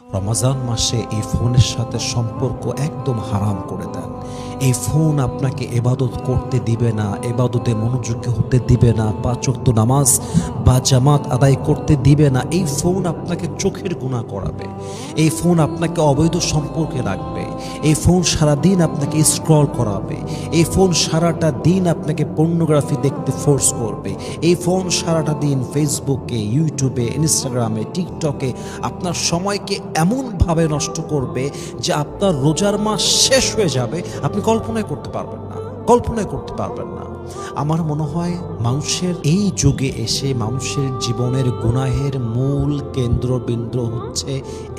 রমজান মাসে এই ফোনের সাথে সম্পর্ক একদম হারাম করে দেন। এই ফোন আপনাকে ইবাদত করতে দিবে না, ইবাদতে মনোযোগী হতে দিবে না, 5 ওয়াক্ত নামাজ বা জামাত আদায় করতে দিবে না। এই ফোন আপনাকে চোখের গুনাহ করাবে, এই ফোন আপনাকে অবৈধ সম্পর্কে রাখবে, এই ফোন সারাদিন আপনাকে স্ক্রল করাবে, এই ফোন সারাটা দিন আপনাকে পর্নোগ্রাফি দেখতে ফোর্স করবে, এই ফোন সারাটা দিন ফেসবুকে, ইউটিউবে, ইনস্টাগ্রামে, টিকটকে আপনার সময়কে এমনভাবে নষ্ট করবে যে আপনার রোজার মাস শেষ হয়ে যাবে, আপনি কল্পনাই করতে পারবেন না, কল্পনাই করতে পারবেন না। আমার মনে হয় মানুষের এই যুগে এসে মানুষের জীবনের গুনাহের মূল কেন্দ্রবিন্দু হচ্ছে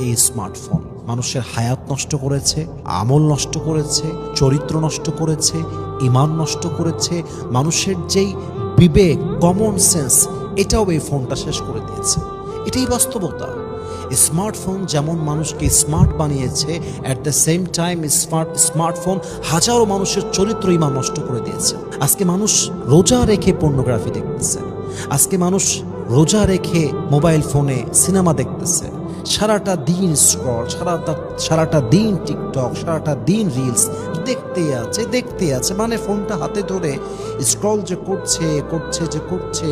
এই স্মার্টফোন। মানুষের হায়াত নষ্ট করেছে, আমল নষ্ট করেছে, চরিত্র নষ্ট করেছে, ঈমান নষ্ট করেছে, মানুষের যেই বিবেক, কমন সেন্স, এটাও এই ফোনটা শেষ করে দিয়েছে। এটাই বাস্তবতা। স্মার্টফোন যেমন মানুষকে স্মার্ট বানিয়েছে, at the same time smartphone হাজারো মানুষের চরিত্র ঈমান নষ্ট করে দিয়েছে। আজকে মানুষ রোজা রেখে পর্নোগ্রাফি দেখতেছে, আজকে মানুষ রোজা রেখে মোবাইল ফোনে সিনেমা দেখতেছে, সারাটা দিন স্ক্রল, সারাটা দিন টিকটক, সারাটা দিন রিলস দেখতে আছে, মানে ফোনটা হাতে ধরে স্ক্রল যে করছে,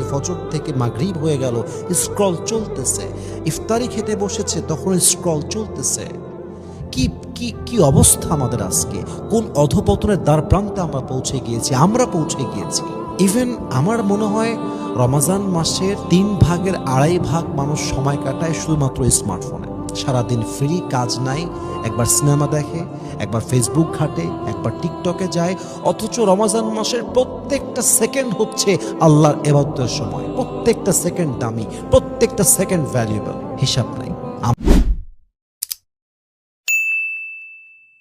ফজর থেকে মাগরিব হয়ে গেল, স্ক্রল চলতেছে, ইফতারি খেতে বসেছে তখন স্ক্রল চলতেছে। কি কি কি অবস্থা আমাদের আজকে, কোন অধপতনের দ্বার প্রান্তে আমরা পৌঁছে গিয়েছি। ইভেন আমার মনে হয় রমজান মাসের 3 ভাগের 2.5 ভাগ মানুষ সময় কাটায় শুধুমাত্র স্মার্টফোনে। সারাদিন ফ্রি, কাজ নাই, একবার সিনেমা দেখে, একবার ফেসবুক ঘাটে, একবার টিকটকে যায়। অথচ রমজান মাসের প্রত্যেকটা সেকেন্ড হচ্ছে আল্লাহর ইবাদতের সময়, প্রত্যেকটা সেকেন্ড দামি, প্রত্যেকটা সেকেন্ড ভ্যালুয়েবল, হিসাব নাই।